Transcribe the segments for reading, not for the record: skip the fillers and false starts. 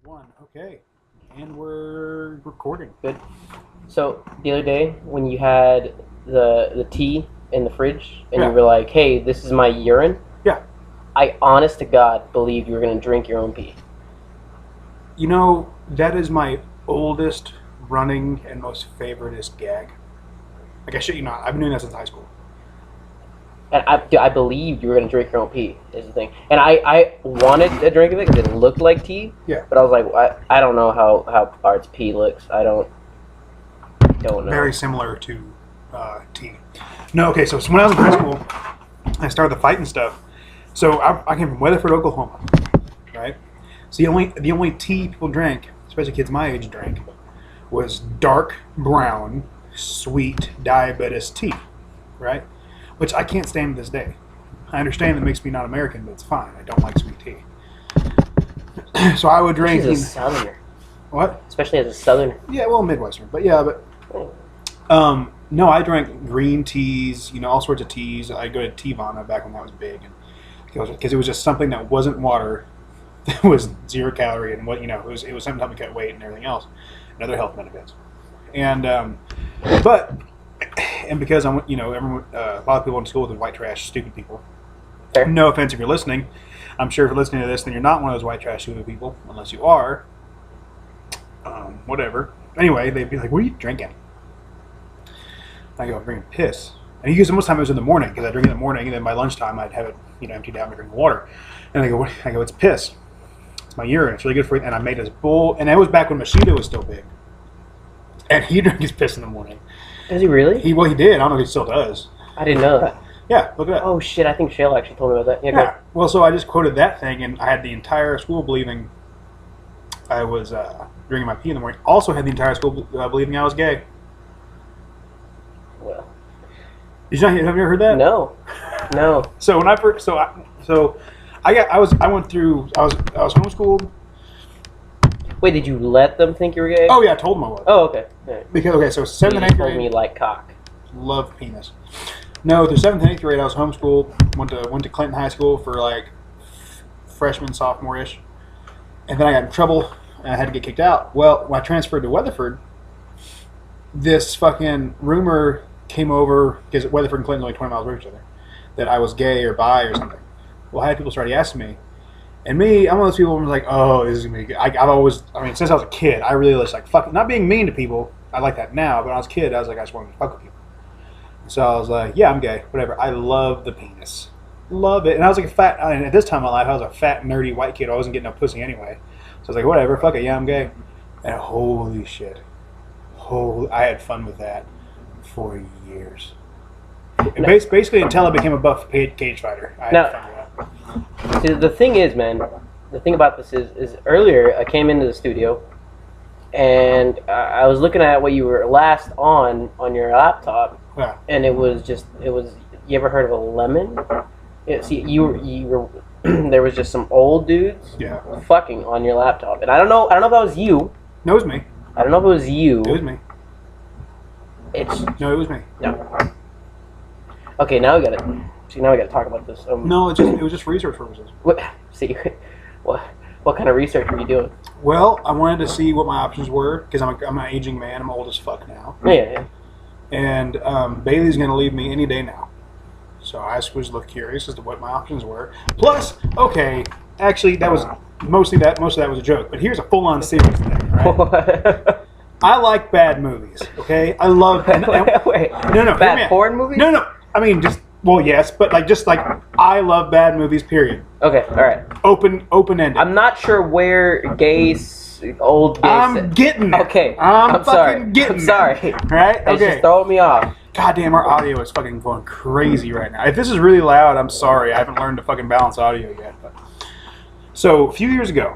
One. Okay. And we're recording. Good. So the other day when you had the tea in the fridge and you were like, "Hey, this is my urine." Yeah. I honest to God believe you were gonna drink your own pee. You know, that is my oldest running and most favoritist gag. Like, I shit you not. I've been doing that since high school. And I believed you were gonna drink your own pee. Is the thing. And I wanted a drink of it because it looked like tea. Yeah. But I was like, I don't know how Art's pee looks. I don't know. Very similar to tea. No, okay. So when I was in high school, I started the fight and stuff. So I came from Weatherford, Oklahoma, right? So the only tea people drank, especially kids my age drank, was dark brown, sweet diabetes tea, right? Which I can't stand to this day. I understand it makes me not American, but it's fine. I don't like sweet tea. So I would drink. She's a southerner. What? Especially as a southerner. Yeah, well, Midwestern, but yeah, but no, I drank green teas, all sorts of teas. I go to Teavana back when that was big, and because it was just something that wasn't water, that was 0 calorie, and it was something to help me cut weight and everything else, and other health benefits. And and because I'm, everyone, a lot of people in school with white trash, stupid people. Fair. No offense if you're listening. I'm sure if you're listening to this, then you're not one of those white trash, stupid people, unless you are. Whatever. Anyway, they'd be like, "What are you drinking?" I go, "I'm drinking piss." And most of the time it was in the morning, because I drink in the morning, and then by lunchtime I'd have it, emptied out and drink water. And I go, "It's piss. It's my urine. It's really good for you." And I made this bowl, and that was back when Machida was still big. And he drank his piss in the morning. Does he really? He did. I don't know if he still does. I didn't know that. Yeah, look at that. Oh shit! I think Shale actually told me about that. Yeah. Well, so I just quoted that thing, and I had the entire school believing I was drinking my pee in the morning. Also had the entire school believing I was gay. Well, Have you ever heard that? no. So when I first, I was homeschooled. Wait, did you let them think you were gay? Oh yeah, I told them I was. Oh, okay. Right. Because so 7th and 8th told grade. me like cock. Love penis. No, through 7th and 8th grade, I was homeschooled. Went to Clinton High School for like freshman, sophomore-ish, and then I got in trouble and I had to get kicked out. Well, when I transferred to Weatherford, this fucking rumor came over, because Weatherford and Clinton are only 20 miles away from each other, that I was gay or bi or something. Well, I had people started asking me. And me, I'm one of those people who was like, "Oh, this is gonna be good." Since I was a kid, I really was like, fuck, not being mean to people. I like that now, but when I was a kid, I was like, I just wanted to fuck with people. So I was like, yeah, I'm gay, whatever. I love the penis, love it. And I was like and at this time in my life, I was a fat, nerdy white kid. I wasn't getting no pussy anyway. So I was like, whatever, fuck it, yeah, I'm gay. And holy shit, I had fun with that for years. And basically until I became a buff cage fighter, I had fun with that. See, the thing is, man, the thing about this is earlier I came into the studio and I was looking at what you were last on your laptop, Yeah. and it was. You ever heard of a lemon? See, you were there was just some old dudes, Yeah. fucking on your laptop, and I don't know if that was you. No, it was me. I don't know if it was you. It was me. No, it was me. No. Okay, now we got it. See, now we got to talk about this. No, it was just for research purposes. What kind of research were you doing? Well, I wanted to see what my options were, because I'm an aging man. I'm old as fuck now. Yeah. And Bailey's going to leave me any day now. So I was curious as to what my options were. Plus, okay, actually, that was most of that was a joke. But here's a full-on serious thing, right? I like bad movies, okay? I love... Wait. No. Bad porn movies? No. I mean, yes, but I love bad movies, period. Okay, all right. Open-ended. I'm not sure where old gay... I'm getting it. Okay, I'm sorry. getting I'm sorry. It. Right? It's Okay. just throwing me off. God damn, our audio is fucking going crazy right now. If this is really loud, I'm sorry. I haven't learned to fucking balance audio yet. But. So, a few years ago,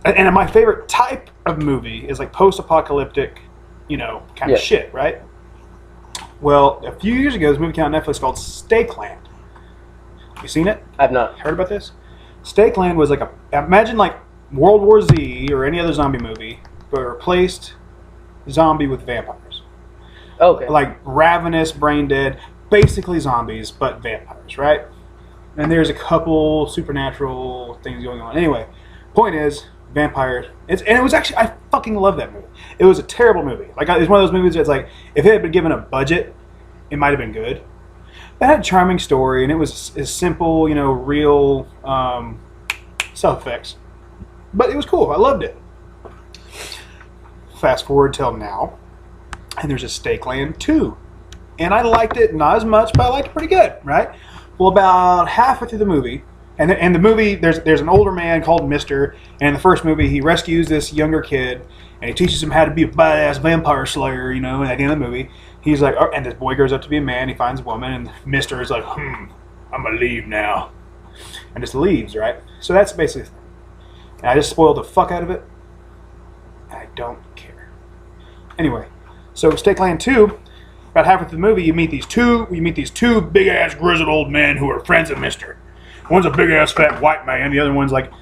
and my favorite type of movie is like post-apocalyptic, kind of shit, right? Well, a few years ago, this movie came on Netflix called Stakeland. You seen it? I've not. Heard about this? Stakeland was imagine like World War Z or any other zombie movie, but replaced zombie with vampires. Okay. Like ravenous, brain dead, basically zombies, but vampires, right? And there's a couple supernatural things going on. Anyway, point is, vampires. And it was actually, I fucking love that movie. It was a terrible movie. Like, it's one of those movies that's like, if it had been given a budget, it might have been good. It had a charming story, and it was simple, real self-effects. But it was cool. I loved it. Fast forward till now, and there's a Stokeland 2. And I liked it, not as much, but I liked it pretty good, right? Well, about halfway through the movie, and the movie, there's an older man called Mister, and in the first movie, he rescues this younger kid, and he teaches him how to be a badass vampire slayer, and at the end of the movie, he's like, oh, and this boy grows up to be a man, he finds a woman, and Mister is like, I'm gonna leave now. And just leaves, right? So that's basically, and I just spoiled the fuck out of it, and I don't care. Anyway, so Stokeland 2, about halfway through the movie, you meet these two big ass grizzled old men who are friends of Mister. One's a big ass fat white man. The other one's like,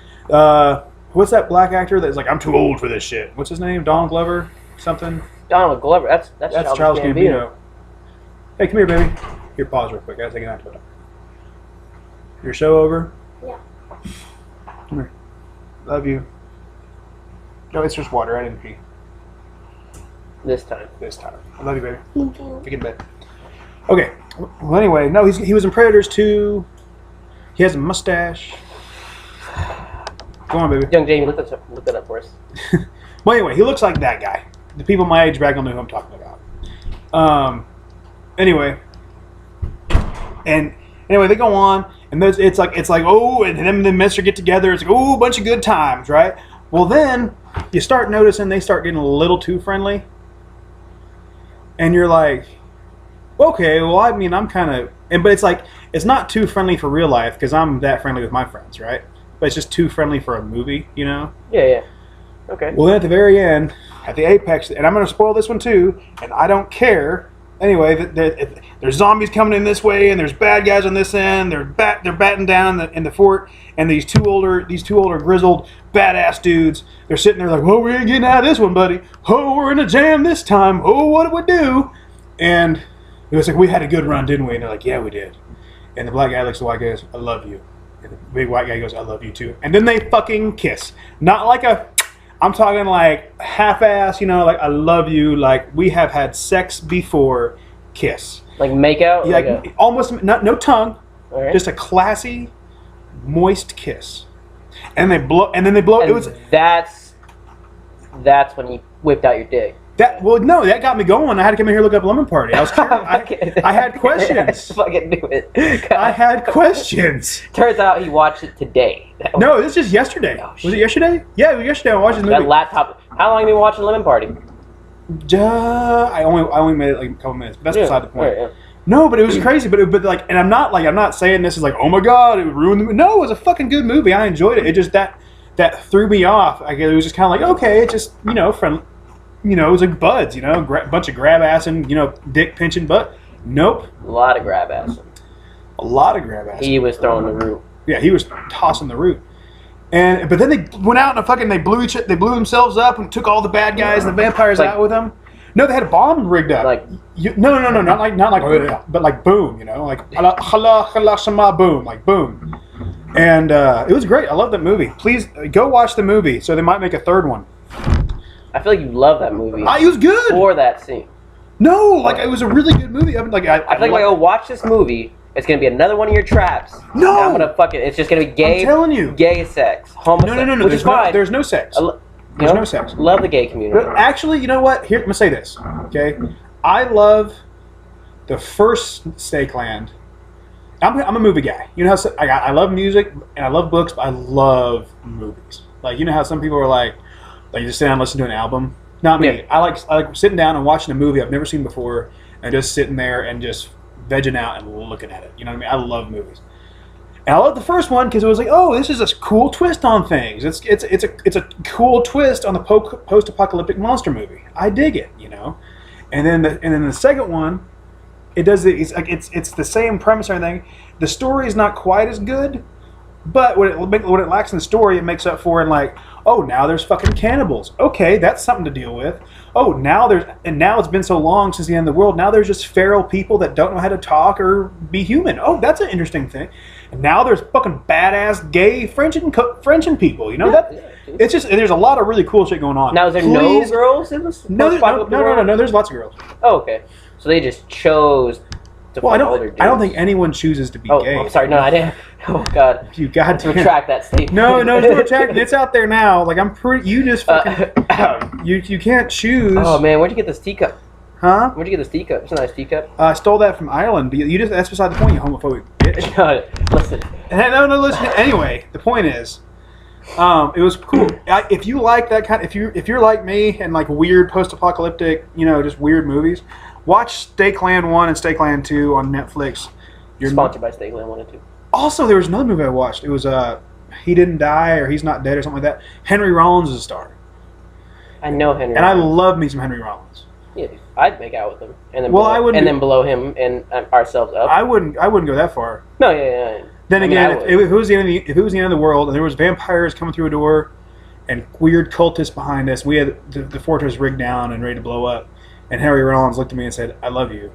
what's that black actor that's like, I'm too old for this shit? What's his name? Donald Glover? Something? Donald Glover. That's Charles Gambino. Hey, come here, baby. Here, pause real quick. I gotta take it out to it. Your show over? Yeah. Come here. Love you. No, it's just water. I didn't pee. This time. I love you, baby. Get in bed. Okay. Well, anyway, no, he was in Predators 2. He has a mustache. Go on, baby. Young Jamie, look that up for us. Well, anyway, he looks like that guy. The people my age back will know who I'm talking about. Anyway, they go on, and it's like oh, and them and the Mister get together. It's like oh, a bunch of good times, right? Well, then you start noticing they start getting a little too friendly, and you're like, okay, well, I mean, I'm kind of, but it's like it's not too friendly for real life because I'm that friendly with my friends, right? But it's just too friendly for a movie, Yeah. Okay. Well, then at the very end, at the apex, and I'm going to spoil this one too, and I don't care. Anyway, there's zombies coming in this way, and there's bad guys on this end. They're batting down in the fort, and these two older grizzled badass dudes. They're sitting there like, "Oh, we ain't getting out of this one, buddy. Oh, we're in a jam this time. Oh, what do we do?" And it was like, "We had a good run, didn't we?" And they're like, "Yeah, we did." And the black guy looks at the white guy and goes, "I love you." And the big white guy goes, "I love you too." And then they fucking kiss. Not like I'm talking like half-ass, like I love you, like we have had sex before, kiss. Like make out? Yeah, almost, no tongue, right. Just a classy, moist kiss. And then they blow, and it was... That's when you whipped out your dick. No, that got me going. I had to come in here and look up Lemon Party. I was curious. I had questions. Fucking do it. I had questions. Turns out he watched it today. No, this is just yesterday. Oh, was it yesterday? Yeah, it was yesterday. I watched the movie. That laptop. How long have you been watching Lemon Party? I only made it like a couple minutes, but that's beside the point. Right, yeah. No, but it was crazy. But like, and I'm not saying this is like, oh my god, it ruined the movie. No, it was a fucking good movie. I enjoyed it. It just that threw me off. It was just kind of like, okay, it just friendly. It was like buds, bunch of grab ass and dick pinching, but nope. A lot of grab ass. A lot of grab ass. He was throwing the root. Yeah, he was tossing the root. But then they went out and they blew themselves up and took all the bad guys and the vampires out with them. No, they had a bomb rigged up. Like no, not like but like boom, like hala shama boom, like boom. And it was great. I love that movie. Please go watch the movie. So they might make a third one. I feel like you love that movie. It was good. For that scene. No, like it was a really good movie. I feel like if I go watch this movie, it's gonna be another one of your traps. No, and I'm gonna fucking. It's just gonna be gay. I'm telling you, gay sex, homosexual. No. Which is fine. There's no sex. There's no sex. Love the gay community. But actually, you know what? Here, I'm gonna say this. Okay, I love the first Stokeland. I'm a movie guy. You know how I love music and I love books, but I love movies. Like how some people are like you just sit down and listen to an album. Not me. Yeah. I like sitting down and watching a movie I've never seen before and just sitting there and just vegging out and looking at it. You know what I mean? I love movies. And I love the first one because it was like, oh, this is a cool twist on things. It's a cool twist on the post-apocalyptic monster movie. I dig it, And then the second one, it does it's the same premise and everything. The story is not quite as good, but what it lacks in the story, it makes up for in like, oh, now there's fucking cannibals. Okay, that's something to deal with. Oh, now it's been so long since the end of the world. Now there's just feral people that don't know how to talk or be human. Oh, that's an interesting thing. And now there's fucking badass gay Frenching people. You know that? Yeah, It's just there's a lot of really cool shit going on. now, is there no girls in this? No, there's lots of girls. Oh, okay. So they just chose to Well, fuck older dudes. I don't think anyone chooses to be Oh, gay. I'm sorry. No, I didn't. Oh God. You got to retract that statement. No, there's no retract. It's out there now. Like I'm pretty. You just fucking. You can't choose. Oh man, where'd you get this teacup? Huh? Where'd you get this teacup? It's a nice teacup. I stole that from Ireland. But you just—that's beside the point. You homophobic bitch. No, listen. No, listen. Anyway, the point is, it was cool. If you like that kind, if you're like me and like weird post-apocalyptic, just weird movies, watch Stakeland 1 and Stakeland 2 on Netflix. You're sponsored by Stakeland 1 and 2. Also, there was another movie I watched. It was He Didn't Die or He's Not Dead or something like that. Henry Rollins is a star. I know Henry. And Rollins. I love me some Henry Rollins. Yeah, I'd make out with him, and then then blow him and ourselves up. I wouldn't go that far. No, yeah. Then again, if it was the end of the world and there was vampires coming through a door and weird cultists behind us, we had the fortress rigged down and ready to blow up, and Henry Rollins looked at me and said, "I love you."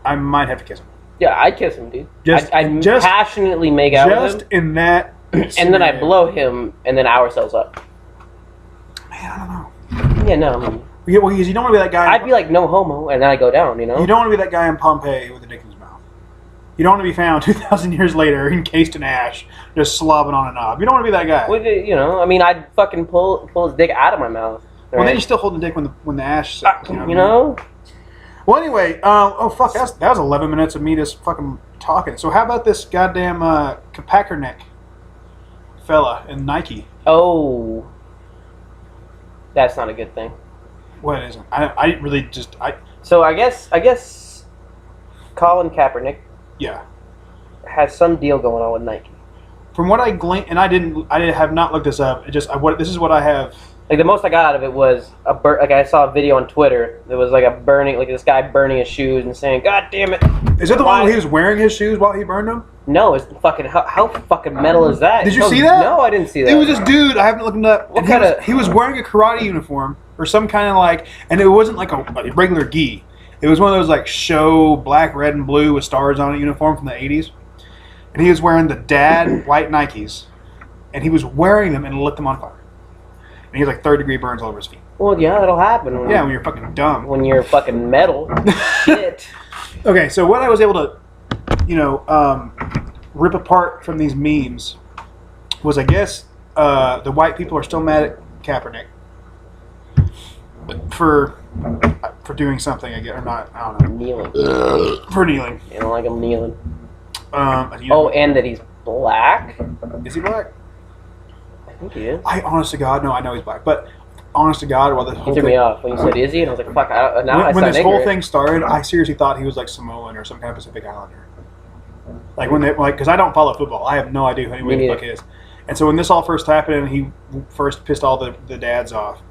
I might have to kiss him. Yeah, I'd kiss him, dude. I'd just passionately make out with him. Just in that and then I'd blow him and then ourselves up. Man, I don't know. Yeah, no. Yeah, well, because you don't want to be that guy. I'd be like, no homo, and then I go down, You don't want to be that guy in Pompeii with a dick in his mouth. You don't want to be found 2,000 years later, encased in ash, just slobbing on a knob. You don't want to be that guy. Well, I'd fucking pull his dick out of my mouth. Right? Well, then you still hold the dick when the ash sits, Well, anyway, fuck, that was 11 minutes of me just fucking talking. So how about this goddamn Kaepernick fella in Nike? Oh, that's not a good thing. What isn't? I really just So I guess Colin Kaepernick has some deal going on with Nike. From what I gleaned, and I have not looked this up. This is what I have. Like the most I got out of it was like I saw a video on Twitter. There was like this guy burning his shoes and saying, "God damn it!" Is that the one where he was wearing his shoes while he burned them? No, it's fucking how fucking metal is that? Did you see that? No, I didn't see that. It was this dude. I haven't looked him up. He was wearing a karate uniform or some kind of and it wasn't like a regular gi. It was one of those like show black, red, and blue with stars on it uniform from the 80s. And he was wearing the dad white Nikes, and he was wearing them and lit them on fire. And he had like third-degree burns all over his feet. Well, yeah, that'll happen. When you're fucking dumb. When you're fucking metal. Shit. Okay, so what I was able to, rip apart from these memes was, I guess, the white people are still mad at Kaepernick for doing something, I guess, or not, I don't know. Kneeling. For kneeling. You don't like him kneeling. And that he's black? Is he black? I think he is. Honest to God, no, I know he's black, but honest to God, while this whole thing... He threw me off when you said, is he? And I was like, fuck, when this whole thing started, I seriously thought he was like Samoan or some kind of Pacific Islander. Because I don't follow football. I have no idea who anyone the fuck is. And so when this all first happened, he first pissed all the dads off.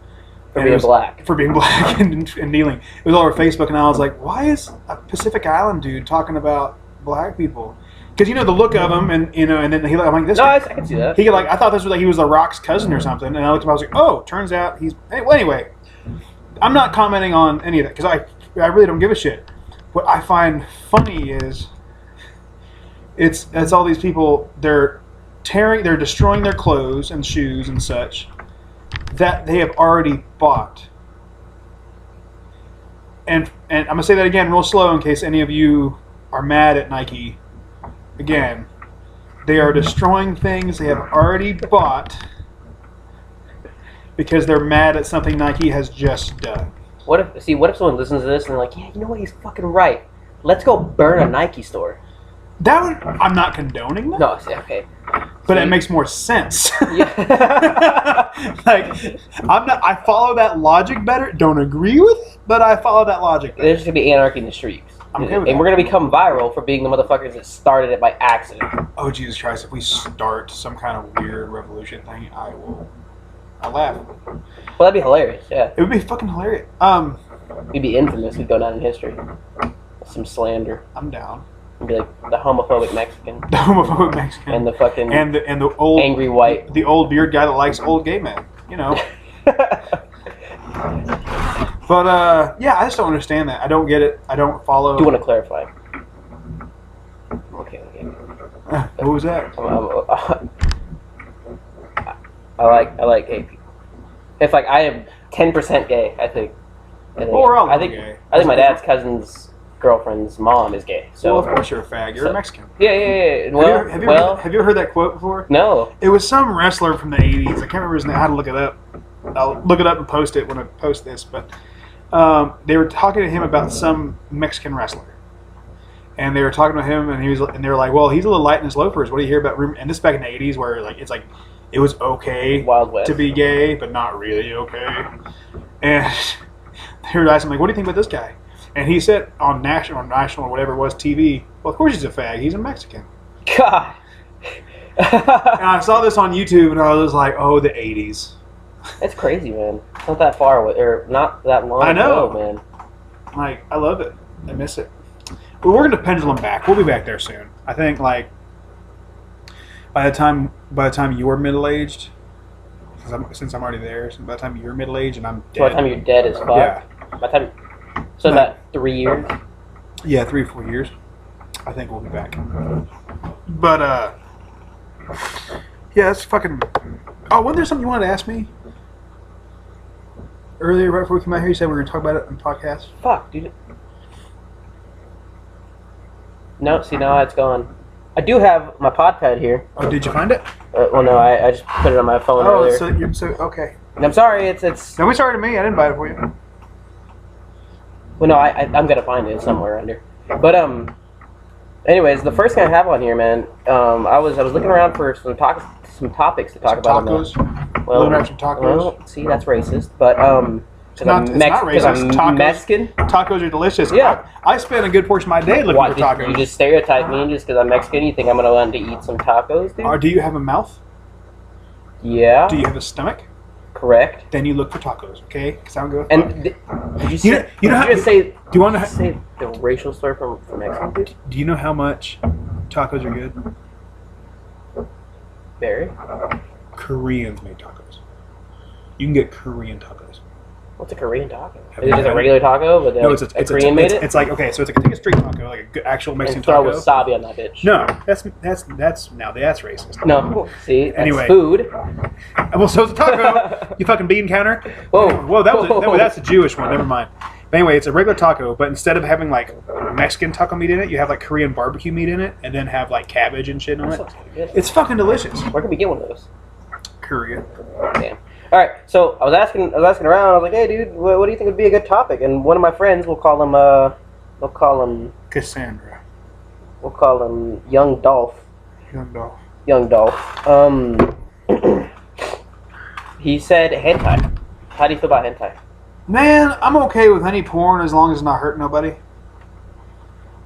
For being black. For being black and kneeling. It was all over Facebook, and I was like, why is a Pacific Island dude talking about black people? Because the look of him, and and then I'm like, this. No, I can see that. I thought this was like he was The Rock's cousin or something, and I looked at him, I was like, oh, turns out he's. Anyway, I'm not commenting on any of that because I really don't give a shit. What I find funny is, it's all these people, they're destroying their clothes and shoes and such that they have already bought. And I'm gonna say that again real slow in case any of you are mad at Nike. Again, they are destroying things they have already bought because they're mad at something Nike has just done. What if someone listens to this and they're like, yeah, you know what, he's fucking right. Let's go burn a Nike store. I'm not condoning that. No, okay. But it makes more sense. Yeah. I follow that logic better. Don't agree with it, but I follow that logic better. There's going to be anarchy in the streets. I'm okay with and we're going to become viral for being the motherfuckers that started it by accident. Oh, Jesus Christ. If we start some kind of weird revolution thing, I'll laugh. Well, that'd be hilarious, yeah. It would be fucking hilarious. We'd be infamous. We'd go down in history. Some slander. I'm down. It'd be like the homophobic Mexican. The homophobic Mexican. And the fucking... And the old... Angry white. The old beard guy that likes old gay men. But, yeah, I just don't understand that. I don't get it. I don't follow... I do want to clarify. Okay. What was that? I like gay people. It's like I am 10% gay. I think. Well, we're all I think gay. I think my dad's cousin's girlfriend's mom is gay. So well, of course you're a fag. You're a Mexican. Yeah. Well, have you ever heard that quote before? No. It was some wrestler from the '80s. I can't remember his name. I had to look it up. I'll look it up and post it when I post this. But they were talking to him about some Mexican wrestler, and they were talking to him, and they were like, "Well, he's a little light in his loafers. What do you hear about?" And this back in the '80s, where like it was okay Wild West. to be gay, but not really okay. And they were asking, like, "What do you think about this guy?" And he said on national or whatever it was TV, well, of course he's a fag. He's a Mexican. God. And I saw this on YouTube, and I was like, oh, the 80s. It's crazy, man. It's not that far away, or not that long I know. ago, man. Like, I love it. I miss it. But we're going to pendulum back. We'll be back there soon. I think, like, by the time you're middle-aged, since I'm already there, so by the time you're middle-aged and I'm dead. By the time you're dead as fuck. Yeah. By the time... So about 3 years? Yeah, 3 or 4 years. I think we'll be back. But, yeah, that's fucking... Oh, wasn't there something you wanted to ask me? Earlier, right before we came out here, you said we were going to talk about it on the podcast? Fuck, dude. No, see, now it's gone. I do have my podpad here. Oh, did you find it? Well, no, I just put it on my phone earlier. So okay. And I'm sorry, it's... Don't be sorry to me. I didn't buy it for you. Well, no, I'm going to find it somewhere under. But, anyways, the first thing I have on here, man, I was looking around for some topics to talk about. Tacos? Well, some tacos? Well, see, that's racist. But, it's not racist. I'm Mexican. Tacos are delicious. Yeah. I spent a good portion of my day looking for tacos. You just stereotype me just because I'm Mexican? You think I'm going to want to eat some tacos, dude? Or do you have a mouth? Yeah. Do you have a stomach? Correct. Then you look for tacos, okay? Because I don't go. And did you say? Do you want to say the racial slur from Mexico, dude? Do you know how much tacos are good? Very. Koreans make tacos. You can get Korean tacos. What's a Korean taco? Is it just a regular taco, but no, it's a Korean made it? It's like, okay, so it's like take a street taco, like a good, actual Mexican and throw taco. wasabi on that bitch. No, that's racist. No, see, that's anyway, food. Well, so it's a taco. You fucking bean counter. Whoa, that's a Jewish one. Never mind. But anyway, it's a regular taco, but instead of having like Mexican taco meat in it, you have like Korean barbecue meat in it, and then have like cabbage and shit on it. It's fucking delicious. Where can we get one of those? Korea. Damn. All right, so I was asking around. I was like, "Hey, dude, what do you think would be a good topic?" And one of my friends, we'll call him Cassandra. We'll call him Young Dolph. Young Dolph. He said hentai. How do you feel about hentai? Man, I'm okay with any porn as long as it's not hurting nobody.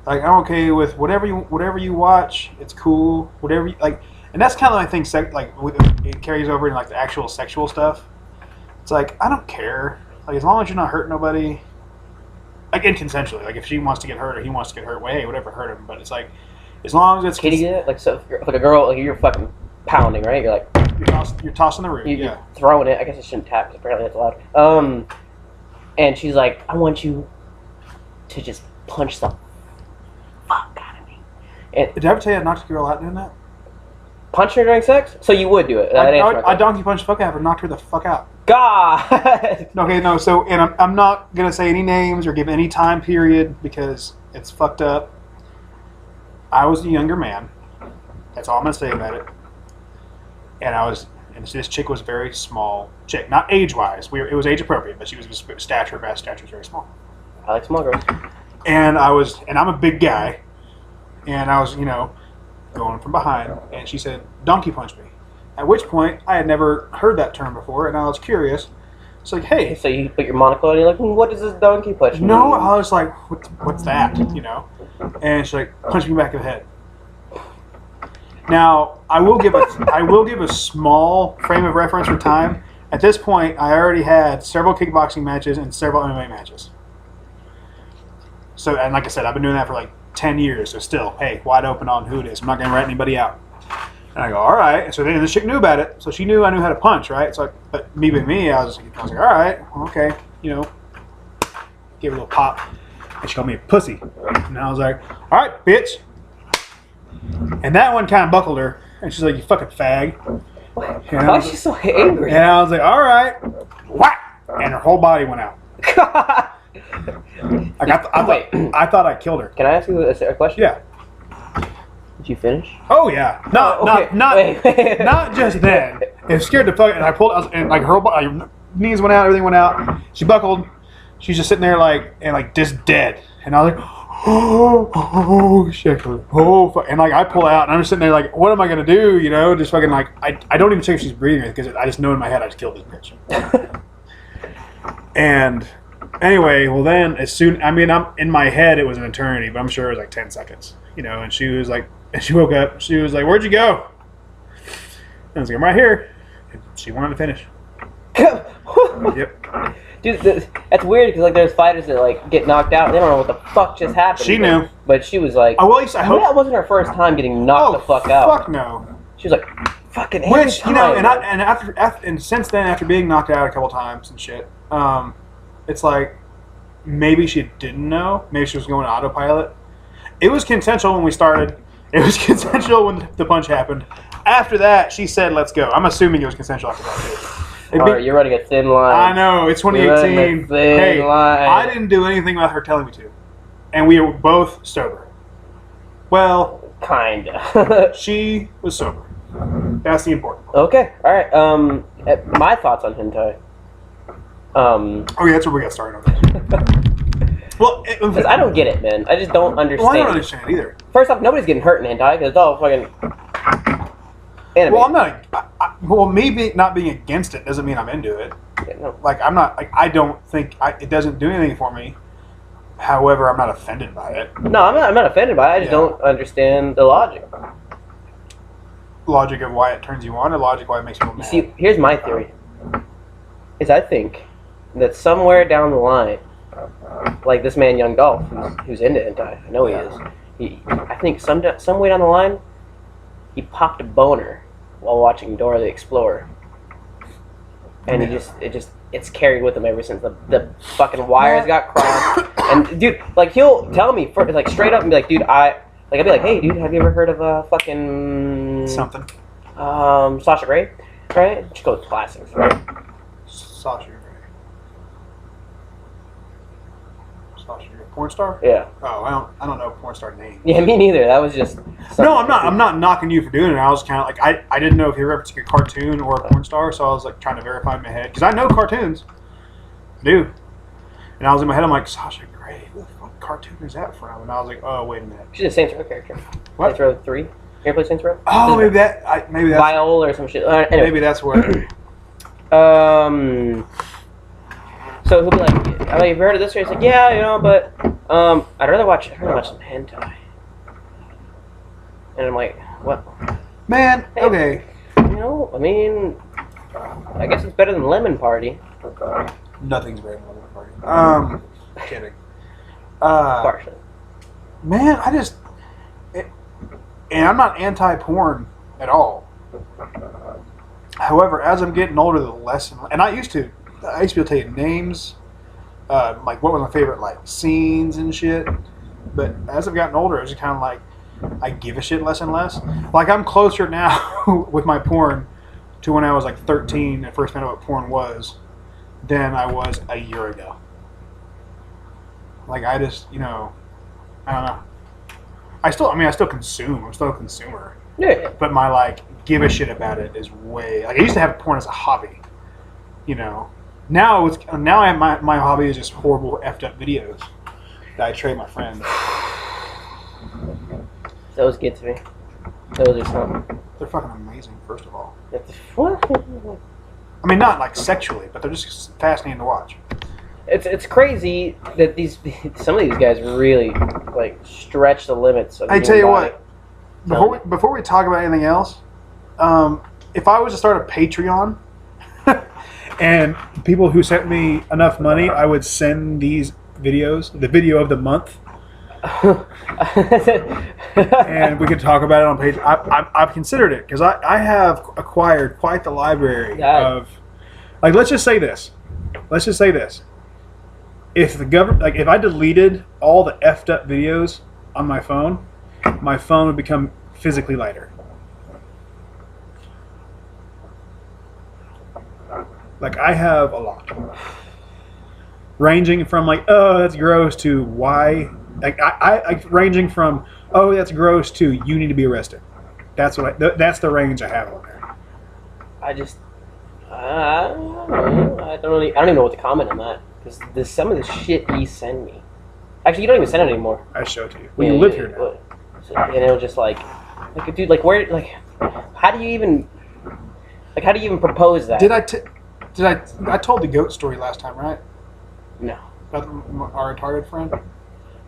Like, I'm okay with whatever you watch. It's cool. Whatever you like. And that's kind of my thing. It carries over in like the actual sexual stuff. It's like I don't care. Like as long as you're not hurting nobody, like inconsensually. Like if she wants to get hurt or he wants to get hurt, well, hey, whatever, hurt him. But it's like as long as it's can you get it? Like so, like a girl, like you're fucking pounding, right? You're like you're tossing the root. You're throwing it. I guess I shouldn't tap because apparently it's loud. And she's like, I want you to just punch the fuck out of me. And did I ever tell you I knocked a girl out doing that? Punch her during sex? So you would do it? I donkey punched the fuck out of her, knocked her the fuck out. God! Okay, no, so, and I'm not going to say any names or give any time period because it's fucked up. I was a younger man. That's all I'm going to say about it. And this chick was a very small chick. Not age-wise. It was age-appropriate, but she was stature was very small. I like small girls. And I'm a big guy. And I was, going from behind, and she said, donkey punch me. At which point, I had never heard that term before, and I was curious. It's like, hey. So you put your monocle on, and you're like, what does this donkey punch mean? No, I was like, what's that, And she's like, punch me back in the head. Now, I will give a small frame of reference for time. At this point, I already had several kickboxing matches and several MMA matches. So, and like I said, I've been doing that for like 10 years, so still, hey, wide open on who it is. I'm not going to rat anybody out. And I go, all right. So then this chick knew about it, so she knew I knew how to punch, right? So, but me being me, I was like, all right, okay, gave her a little pop, and she called me a pussy. And I was like, all right, bitch. And that one kind of buckled her. And she's like, you fucking fag. Why is she so angry? And I was like, all right. Whack! And her whole body went out. Like, I thought I killed her. Can I ask you a question? Yeah. Did you finish? Oh yeah. Not just then. It scared the fuck. And I pulled, and like her knees went out, everything went out. She buckled. She's just sitting there like just dead. And I was like, oh shit, oh fuck. And like I pull out, and I'm just sitting there like, what am I gonna do? You know, just fucking like I don't even check if she's breathing because I just know in my head I just killed this bitch. And anyway, well then I'm in my head it was an eternity, but I'm sure it was like 10 seconds. You know, and she was like, and she woke up. She was like, where'd you go? And I was like, I'm right here. And she wanted to finish. Yep. Dude, that's weird because like there's fighters that like get knocked out. They don't know what the fuck just happened. She knew, but she was like, "Oh well, at least I hope that wasn't her first time getting knocked the fuck out." Fuck no. She was like, "Fucking." Which you know, and since then, after being knocked out a couple times and shit, it's like maybe she didn't know. Maybe she was going autopilot. It was consensual when we started. It was consensual when the punch happened. After that, she said, "Let's go." I'm assuming it was consensual after that too. Alright, you're running a thin line. I know, it's 2018. Hey, I didn't do anything without her telling me to. And we were both sober. Well, kinda. She was sober. That's the important part. Okay, alright. My thoughts on hentai. Okay, that's where we got started on this. Well, because I don't get it, man. I just don't understand. Well, I don't understand either. First off, nobody's getting hurt in hentai because it's all fucking anime. Well, I'm not. Me not being against it doesn't mean I'm into it. Yeah, no. Like, I'm not. Like, I don't think it doesn't do anything for me. However, I'm not offended by it. No, I'm not offended by it. I just don't understand the logic. Logic of why it turns you on, or logic why it makes people mad. You see, here's my theory. Is I think that somewhere down the line, like this man Young Dolph, who's into hentai, I know he is. I think some way down the line, he popped a boner while watching Dora the Explorer, and it's carried with him ever since. The fucking wires got crossed, and dude, like he'll tell me like straight up and be like, dude, I'd be like, hey, dude, have you ever heard of fucking something? Sasha Grey, right? She goes classics, right? Sasha Grey. Sasha Grey, porn star? Yeah. Oh, I don't know porn star names. Yeah, me neither. That was just. No, I'm not knocking you for doing it. I was kind of like I didn't know if you were referencing a cartoon or a porn star, so I was like trying to verify in my head because I know cartoons. I do. And I was in my head. I'm like, Sasha Grey. Who the fuck cartoon is that from? And I was like, oh wait a minute. She's a Saints Row character. What? Saints Row 3. You ever play Saints Row? Oh, maybe that's Viola or some shit. Anyway. Maybe that's what. So he'll be like, "Oh, you've heard of this?" He's like, "Yeah, you know, but I'd rather watch some hentai." And I'm like, "What?" Man, Hey, okay. You know, I mean, I guess it's better than Lemon Party. Nothing's better than Lemon Party. Kidding. Partially. Man, and I'm not anti-porn at all. However, as I'm getting older, the less and I used to be able to tell you names, like what was my favorite like scenes and shit. But as I've gotten older, it's just kind of like I give a shit less and less. Like I'm closer now with my porn to when I was like 13 and first found out what porn was than I was a year ago. Like I just, I don't know. I still consume. I'm still a consumer. Yeah. But my like give a shit about it is way like I used to have porn as a hobby. Now I have my hobby is just horrible effed up videos that I trade my friends. Those get to me. Those are something. They're fucking amazing, first of all. What? I mean, not like sexually, but they're just fascinating to watch. It's crazy that some of these guys really like stretch the limits of. I tell you what. Before we talk about anything else, if I was to start a Patreon, and people who sent me enough money, I would send these videos, the video of the month, and we could talk about it on page. I've considered it because I have acquired quite the library of, like, let's just say this. If the government, like, if I deleted all the effed up videos on my phone would become physically lighter. Like, I have a lot. Ranging from, like, oh, that's gross, to why. Like, I ranging from, oh, that's gross, to you need to be arrested. That's that's the range I have on there. I just, I don't even know what to comment on that. Because some of the shit he send me. Actually, you don't even send it anymore. I show it to you. Well, you live here now. And it was just like, dude, like, where, like, how do you even propose that? I told the goat story last time, right? No. About our retarded friend?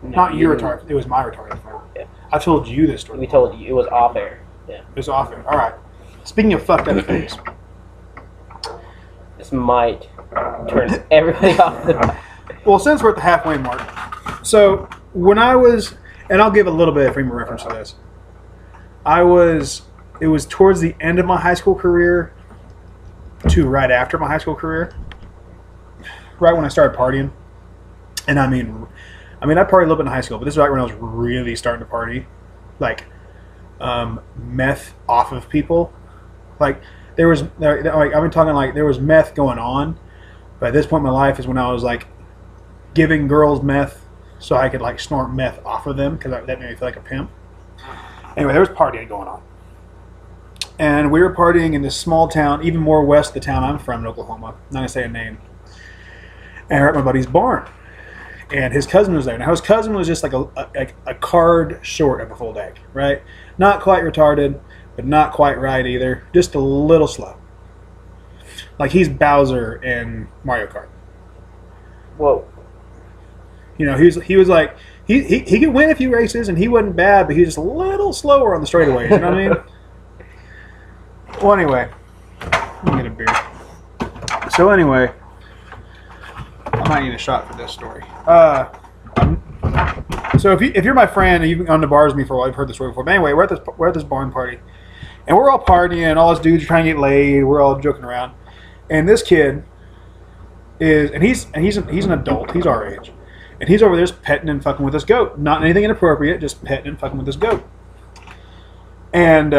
No, Not your retarded. It was my retarded friend. Yeah. I told you this story. We told you. It was off air. Yeah. It was off air. All right. Speaking of fucked up things. This might turn everybody off the. Well, since we're at the halfway mark, so when I was, and I'll give a little bit of frame of reference to this. It was towards the end of my high school career to right after my high school career. Right when I started partying. And I mean, I partied a little bit in high school, but this is right when I was really starting to party. Like, meth off of people. Like, I've been talking, like, there was meth going on, but at this point in my life is when I was, like, giving girls meth so I could, like, snort meth off of them, because that made me feel like a pimp. Anyway, there was partying going on. And we were partying in this small town, even more west of the town I'm from in Oklahoma. I'm not going to say a name. And we're at my buddy's barn. And his cousin was there. Now, his cousin was just like a card short of a full deck, right? Not quite retarded, but not quite right either. Just a little slow. Like, he's Bowser in Mario Kart. Whoa. You know, he was like, he could win a few races, and he wasn't bad, but he was just a little slower on the straightaways, you know what I mean? Well, anyway, let me get a beer. So anyway, I might need a shot for this story. So if you're my friend and you've been on the bars with me for a while, you've heard this story before. But anyway, we're at this barn party, and we're all partying. All us dudes are trying to get laid. We're all joking around, and this kid he's an adult. He's our age, and he's over there just petting and fucking with this goat. Not anything inappropriate, just petting and fucking with this goat. And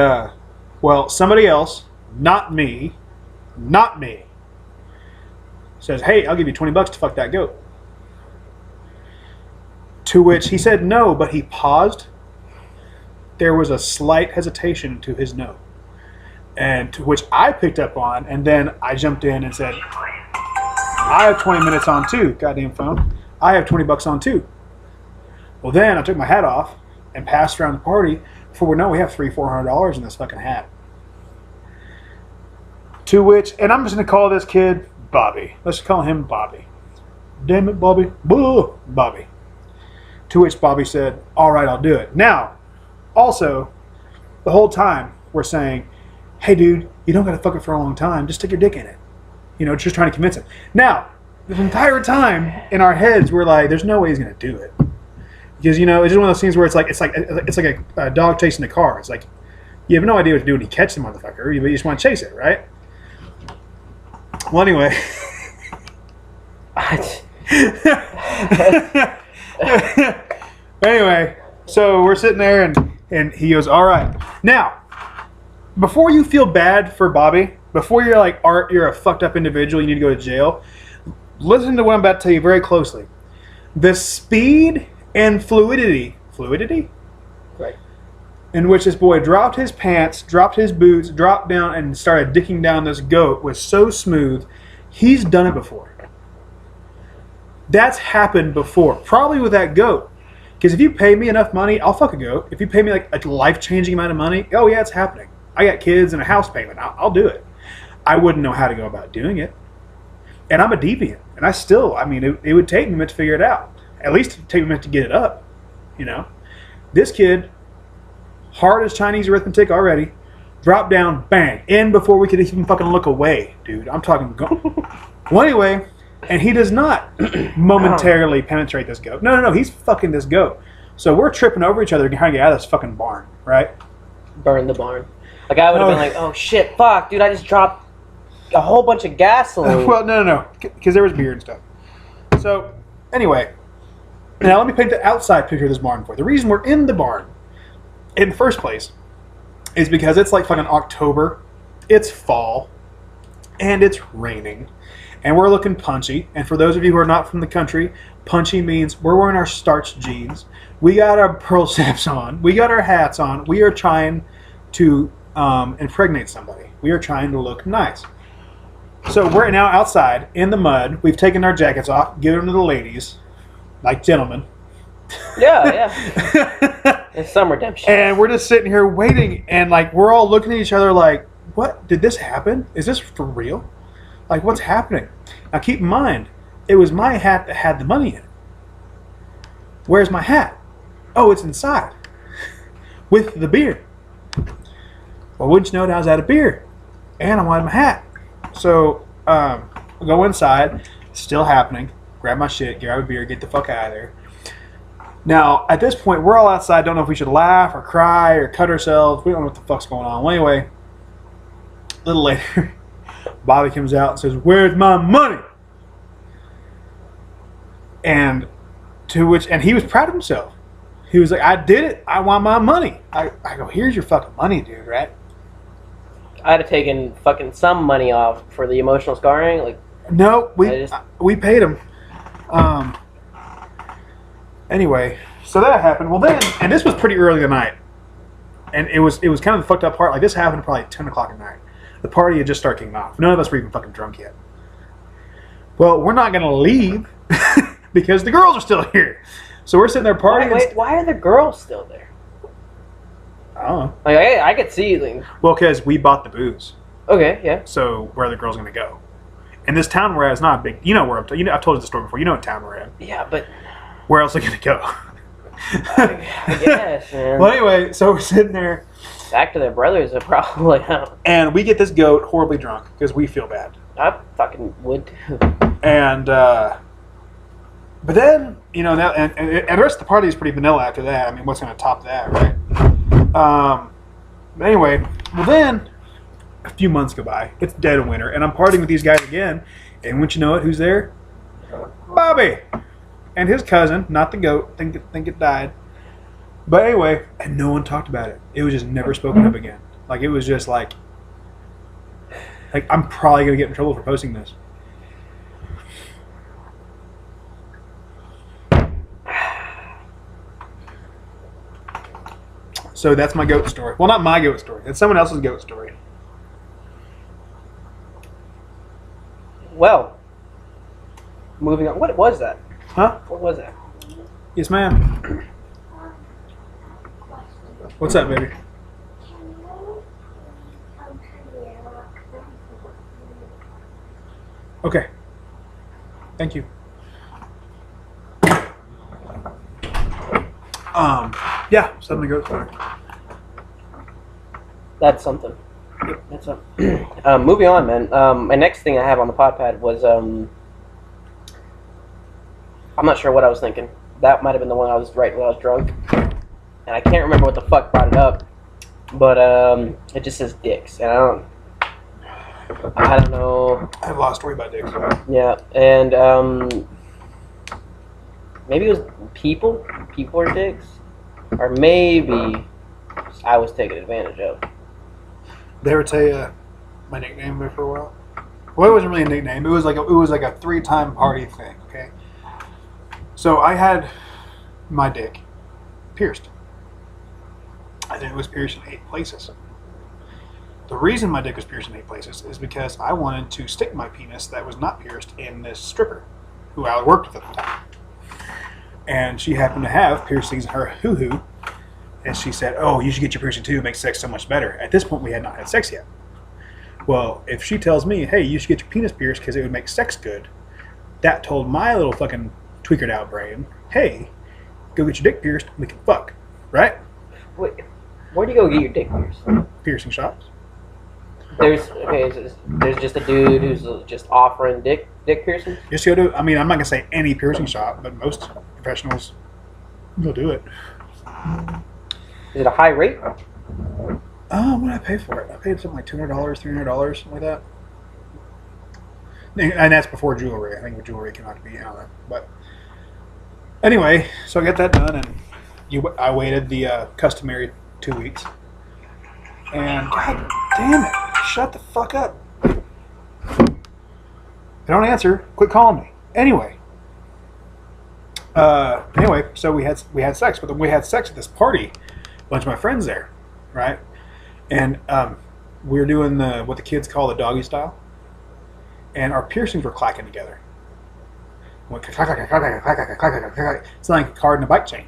well, somebody else, not me, says, "Hey, I'll give you $20 to fuck that goat." To which he said no, but he paused. There was a slight hesitation to his no. And to which I picked up on, and then I jumped in and said, "I have 20 minutes on too, goddamn phone. I have $20 on too." Well, then I took my hat off and passed around the party. Before we know, we have $300-400 in this fucking hat. To which, and I'm just going to call this kid Bobby. Let's call him Bobby. Damn it, Bobby. Boo, Bobby. To which Bobby said, "All right, I'll do it." Now, also, the whole time we're saying, "Hey, dude, you don't got to fuck it for a long time. Just stick your dick in it." You know, just trying to convince him. Now, the entire time in our heads, we're like, "There's no way he's going to do it," because, you know, it's just one of those things where it's like a dog chasing a car. It's like you have no idea what to do when you catch the motherfucker, but you just want to chase it, right? Well, anyway. Anyway, so we're sitting there, and he goes, "All right. Now, before you feel bad for Bobby, before you're like, Art, you're a fucked up individual, you need to go to jail, listen to what I'm about to tell you very closely. The speed and fluidity, right, in which this boy dropped his pants, dropped his boots, dropped down, and started dicking down this goat was so smooth. He's done it before. That's happened before, probably with that goat. Because if you pay me enough money, I'll fuck a goat. If you pay me like a life-changing amount of money, oh yeah, it's happening. I got kids and a house payment. I'll do it. I wouldn't know how to go about doing it. And I'm a deviant. And it would take me a minute to figure it out. At least it would take me a minute to get it up. You know? This kid, hard as Chinese arithmetic already, dropped down, bang, in before we could even fucking look away, dude. I'm talking go. Well, anyway, and he does not momentarily penetrate this goat. No, he's fucking this goat. So we're tripping over each other trying to get out of this fucking barn, right? Burn the barn. Like, I would have been like, "Oh shit, fuck, dude, I just dropped a whole bunch of gasoline." Well, no, because there was beer and stuff. So, anyway, now let me paint the outside picture of this barn for you. The reason we're in the barn, in the first place, is because it's like fucking October, it's fall, and it's raining, and we're looking punchy. And for those of you who are not from the country, punchy means we're wearing our starched jeans, we got our pearl snaps on, we got our hats on, we are trying to impregnate somebody. We are trying to look nice. So we're now outside in the mud. We've taken our jackets off, given them to the ladies, like gentlemen. Yeah. It's some redemption. And we're just sitting here waiting, and like we're all looking at each other like, what? Did this happen? Is this for real? Like, what's happening? Now keep in mind, it was my hat that had the money in it. Where's my hat? Oh, it's inside. With the beer. Well, wouldn't you know it, I was out of beer. And I wanted my hat. So, I go inside. Still happening. Grab my shit, grab a beer, get the fuck out of there. Now, at this point, we're all outside. Don't know if we should laugh or cry or cut ourselves. We don't know what the fuck's going on. Well, anyway, a little later, Bobby comes out and says, "Where's my money?" And he was proud of himself. He was like, "I did it. I want my money." I go, "Here's your fucking money, dude, right?" I'd have taken fucking some money off for the emotional scarring. Like, no, we paid him. Anyway, so that happened. Well, then, and this was pretty early in the night, and it was kind of the fucked up part. Like, this happened probably 10 o'clock at night. The party had just started kicking off. None of us were even fucking drunk yet. Well, we're not gonna leave because the girls are still here. So we're sitting there partying. Wait, why are the girls still there? I don't know. Like, I could see. Like, Well, because we bought the booze. okay, yeah. So where are the girls gonna go? And this town we're at is not a big. You know where I'm. I've told you the story before. You know what town we're in. Yeah, but Where else are they gonna go? I guess, man. Well, anyway, so we're sitting there, Back to their brothers are probably. and we get this goat horribly drunk because we feel bad. I fucking would too. And but then now and the rest of the party is pretty vanilla after that. I mean, what's gonna top that, right? But anyway, well then a few months go by. It's dead of winter, and I'm partying with these guys again. And wouldn't you know it, who's there? Bobby and his cousin, not the goat. Think it died. But anyway, and no one talked about it. It was just never spoken of again. Like, it was just like I'm probably gonna get in trouble for posting this. So that's my goat story. Well, not my goat story. It's someone else's goat story. Well, moving on. What was that? Huh? What was that? Yes, ma'am. What's up, baby? Okay. Thank you. Yeah, something goes for it. That's something. That's something. Moving on, man. My next thing I have on the pod pad was I'm not sure what I was thinking. That might have been the one I was writing when I was drunk, and I can't remember what the fuck brought it up. But it just says dicks, and I don't know. I have a lot of story about dicks. Yeah, and maybe it was people. People are dicks, or maybe I was taken advantage of. Did I ever tell you my nickname there for a while? Well, it wasn't really a nickname. It was like a 3-time party thing. Okay. So I had my dick pierced. I think it was pierced in 8 places. The reason my dick was pierced in 8 places is because I wanted to stick my penis that was not pierced in this stripper who I worked with at the time. And she happened to have piercings in her hoo-hoo. And she said, "Oh, you should get your piercing too. It makes sex so much better." At this point, we had not had sex yet. Well, if she tells me, "Hey, you should get your penis pierced because it would make sex good," that told my little fucking tweakered out brain, "Hey, go get your dick pierced. We can fuck." Right? Wait, where do you go get your dick pierced? Piercing shops. There's just a dude who's just offering dick piercing. Just go to. I mean, I'm not gonna say any piercing shop, but most professionals will do it. Is it a high rate? What did I pay for it? I paid something like $200, $300, something like that. And that's before jewelry. I think with jewelry came out to be on it. But anyway, so I got that done, and I waited the customary 2 weeks. And God damn it, shut the fuck up. They don't answer. Quit calling me. Anyway, so we had sex, but then we had sex at this party. A bunch of my friends there, right? And we were doing what the kids call the doggy style, and our piercings were clacking together. Went clack, clack, clack, clack, clack, clack, clack, clack. It's like a card and a bike chain.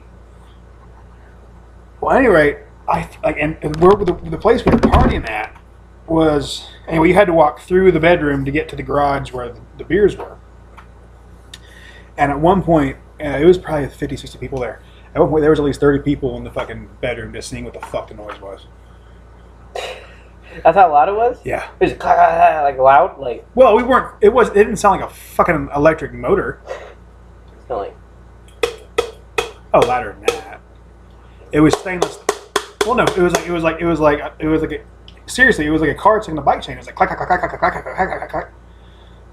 Well, at any rate, and where the place we were partying at was, anyway, you had to walk through the bedroom to get to the garage where the beers were. And at one point, it was probably 50, 60 people there. At one point, there was at least 30 people in the fucking bedroom just seeing what the fuck the noise was. That's how loud it was? Yeah. It was like loud? Like, well, we weren't, it didn't sound like a fucking electric motor. it sounded like, oh, louder than that. It was stainless. Well, no, seriously, it was like a card sticking a bike chain. It was like clack, clack, clack, clack, clack, clack, clack, clack, clack, clack.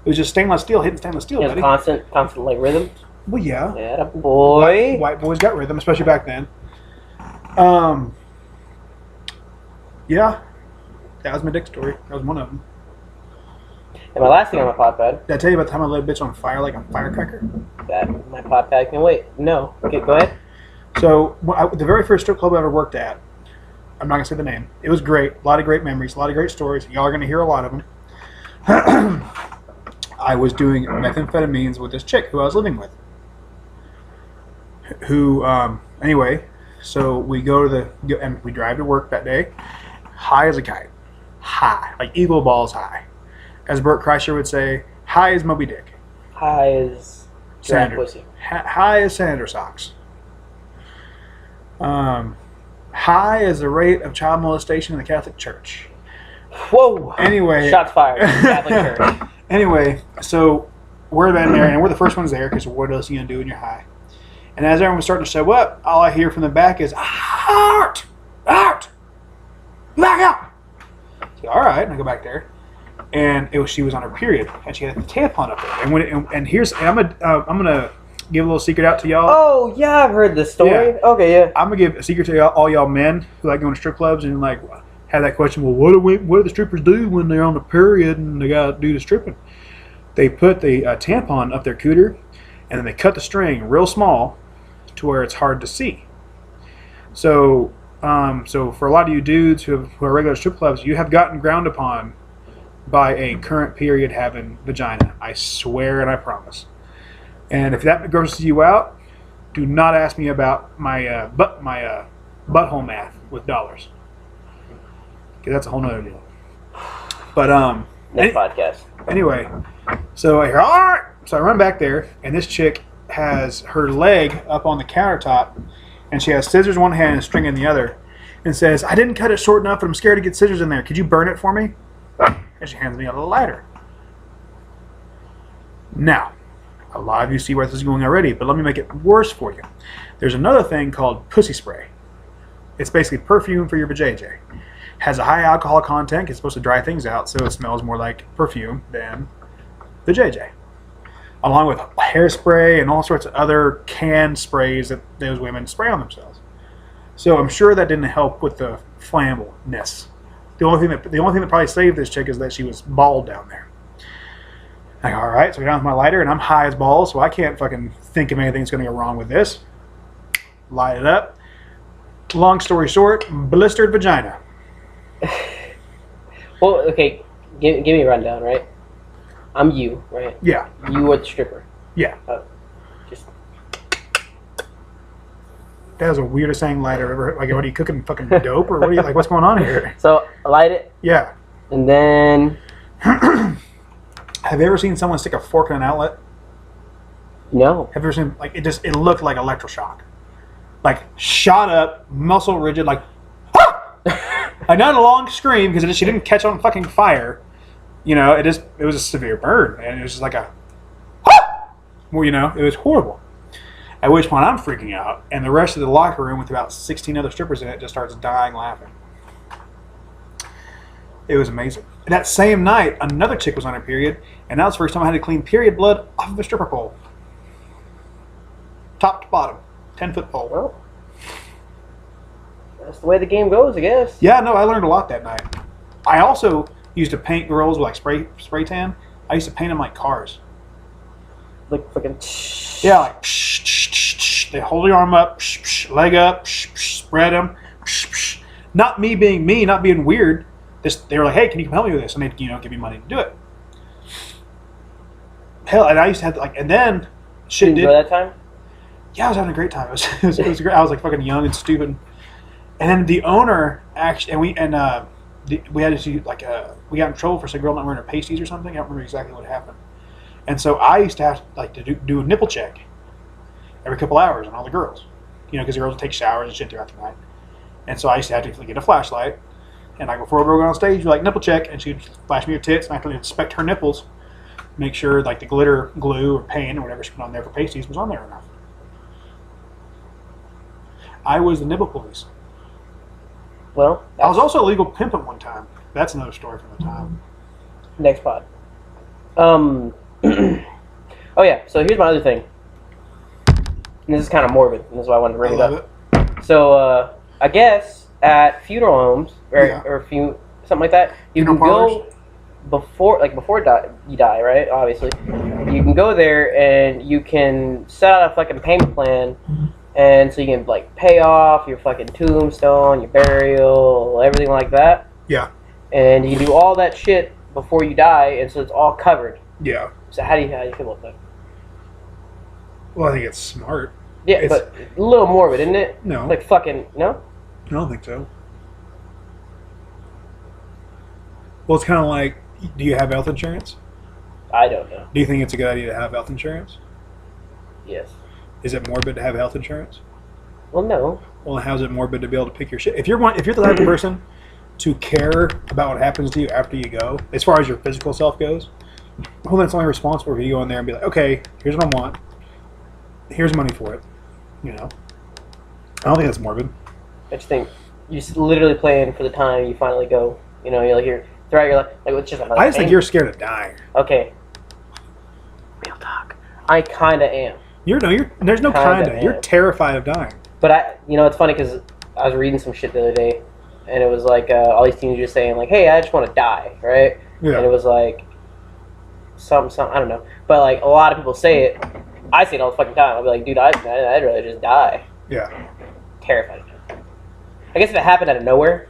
It was just stainless steel hitting stainless steel, it was buddy. constant like rhythm. Well, yeah. Yeah, boy. White boys got rhythm, especially back then. Yeah. That was my dick story. That was one of them. And my last thing on my pot pad. Did I tell you about the time I lit a bitch on fire like a firecracker? That my pot pad can wait. No. Okay, go ahead. So, the very first strip club I ever worked at, I'm not going to say the name. It was great. A lot of great memories. A lot of great stories. Y'all are going to hear a lot of them. I was doing methamphetamines with this chick who I was living with. Anyway, so we and we drive to work that day, high as a kite. High. Like eagle balls high. As Burt Kreischer would say, high as Moby Dick. High as Sandra. pussy. High as Sandra socks. High as the rate of child molestation in the Catholic Church. Whoa! Anyway. Shots fired. Catholic Church. Anyway, so we're there, and we're the first ones there, because what else are you going to do when you're high? And as everyone was starting to show up, all I hear from the back is, out! Out! Back out! So, all right, and I go back there. And she was on her period, and she had the tampon up there. And I'm gonna give a little secret out to y'all. Oh yeah, I've heard this story. Yeah. Okay, yeah. I'm gonna give a secret to all y'all men who like going to strip clubs and like have that question. Well, what do the strippers do when they're on the period and they gotta do the stripping? They put the tampon up their cooter, and then they cut the string real small to where it's hard to see. So for a lot of you dudes who are regular strip clubs, you have gotten ground upon by a current period having vagina. I swear and I promise. And if that grosses you out, do not ask me about my butthole math with dollars, because that's a whole nother deal. But Next podcast. Anyway, so I hear all right. So I run back there, and this chick has her leg up on the countertop, and she has scissors in one hand and a string in the other, and says, "I didn't cut it short enough, and I'm scared to get scissors in there. Could you burn it for me?" And she hands me a lighter. Now, a lot of you see where this is going already, but let me make it worse for you. There's another thing called pussy spray. It's basically perfume for your vajayjay. Has a high alcohol content. It's supposed to dry things out, so it smells more like perfume than vajayjay. Along with hairspray and all sorts of other canned sprays that those women spray on themselves. So I'm sure that didn't help with the flammableness. The only thing that probably saved this chick is that she was bald down there. Like, all right, so I got down with my lighter, and I'm high as balls, so I can't fucking think of anything that's going to go wrong with this. Light it up. Long story short, blistered vagina. Well, okay, give me a rundown, right? I'm you, right? Yeah. You are the stripper. Yeah. Just That was the weirdest saying lighter ever. Like, what are you cooking? Fucking dope, or what are you like? What's going on here? so I light it, Yeah. and then Have you ever seen someone stick a fork in an outlet? no. Have you ever seen like it looked like electroshock, like shot up, muscle rigid, like. Like not a long scream because she didn't catch on fucking fire. You know, it was a severe burn, and it was just like a. Well, you know, it was horrible. At which point I'm freaking out, and the rest of the locker room with about 16 other strippers in it just starts dying laughing. It was amazing. That same night, another chick was on her period, and that was the first time I had to clean period blood off of a stripper pole. Top to bottom. 10-foot pole. Well, That's the way the game goes, I guess. Yeah, no, I learned a lot that night. I also used to paint girls with like spray tan. I used to paint them like cars. Like fucking. Yeah, like they hold your arm up, leg up, spread them. Not me being me, not being weird. They were like, "Hey, can you come help me with this?" And they'd give me money to do it. Hell, and I used to have and then shit Did you enjoy that time? Yeah, I was having a great time. It was great. I was like fucking young and stupid. And then the owner actually, we had to do we got in trouble for some girl not wearing her pasties or something. I don't remember exactly what happened. And so I used to have to do a nipple check every couple hours on all the girls, because the girls would take showers and shit throughout the night. And so I used to have to get a flashlight, and before a girl got on stage, we'd nipple check, and she'd flash me her tits, and I had to inspect her nipples, make sure the glitter, glue, or paint, or whatever she put on there for pasties was on there enough. I was the nipple police. Well, I was also a legal pimp at one time. That's another story from the time. Next pod. Oh yeah, so here's my other thing. And this is kind of morbid, and this is why I wanted to bring it up. So, I guess at funeral homes, or something like that, you can go before you die, right? Obviously. You can go there and you can set out a fucking payment plan, and so you can pay off your fucking tombstone, your burial, everything like that. Yeah. And you can do all that shit before you die, and so it's all covered. Yeah. So how do you feel about that? Well, I think it's smart. Yeah, but a little morbid, isn't it? No. No? I don't think so. Well, it's kind of like, do you have health insurance? I don't know. Do you think it's a good idea to have health insurance? Yes. Is it morbid to have health insurance? Well, no. Well, how's it morbid to be able to pick your shit? If you're the type of person to care about what happens to you after you go, as far as your physical self goes, well, that's only responsible if you go in there and be like, okay, here's what I want. Here's money for it. I don't think that's morbid. I just think you're literally playing for the time you finally go. You're throughout your life. It's just I just think you're scared of dying. Okay. Real talk. I kind of am. There's no kinda. You're terrified of dying. But it's funny because I was reading some shit the other day, and it was all these teenagers saying hey, I just want to die, right? Yeah. And it was some I don't know, but a lot of people say it. I say it all the fucking time. I'll be like, dude, I'd rather just die. Yeah. Terrified of it. I guess if it happened out of nowhere,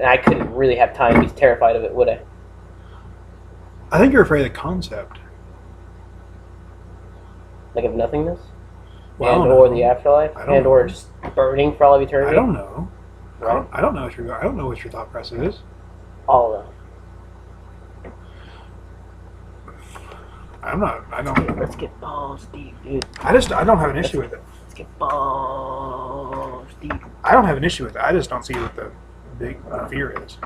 I couldn't really have time to be terrified of it, would I? I think you're afraid of the concept. Of nothingness? Well, or the afterlife? Or just burning for all of eternity? I don't know. Right? I don't know what your thought process is. All of them. I don't. Let's get balls deep, dude. I don't have an issue with it. Let's get balls deep. I don't have an issue with it. I just don't see what the big fear is.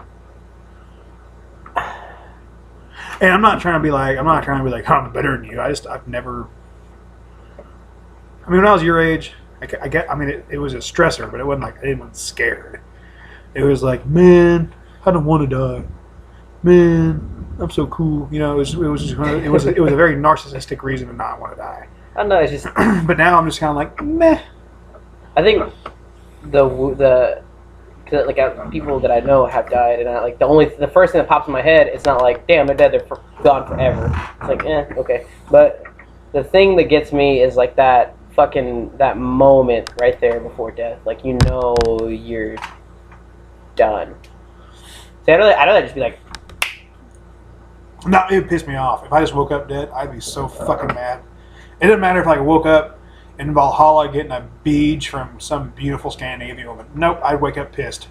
And I'm not trying to be like, I'm better than you. I've never. When I was your age, it was a stressor, but it wasn't I didn't scared. It was man, I don't want to die. Man, I'm so cool. It was a very narcissistic reason to not want to die. I know, it's just. But now I'm just kind of meh. I think cause people that I know have died, and the first thing that pops in my head, it's not damn, they're dead, they're gone forever. It's okay. But the thing that gets me is that moment right there before death, you're done. See, I'd rather just be No, it would piss me off. If I just woke up dead, I'd be so fucking mad. It didn't matter if I woke up in Valhalla getting a beach from some beautiful Scandinavian woman. Nope, I'd wake up pissed.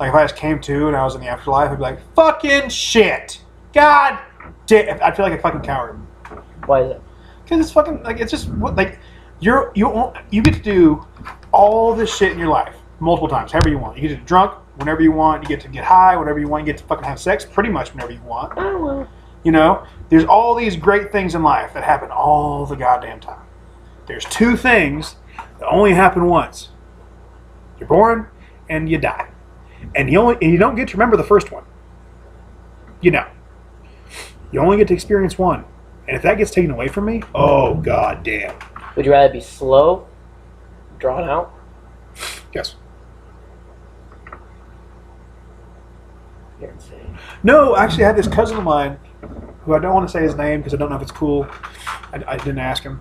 If I just came to and I was in the afterlife, I'd be like, fucking shit. God damn. I'd feel like a fucking coward. why is it? Because it's fucking, it's just, you get to do all this shit in your life multiple times, however you want. You get to get drunk whenever you want. You get to get high whenever you want. You get to fucking have sex pretty much whenever you want. Oh, well. There's all these great things in life that happen all the goddamn time. There's two things that only happen once. You're born and you die. And you don't get to remember the first one. You only get to experience one. And if that gets taken away from me, oh god damn. Would you rather be slow, drawn out? Yes. No, actually, I had this cousin of mine who I don't want to say his name because I don't know if it's cool. I didn't ask him.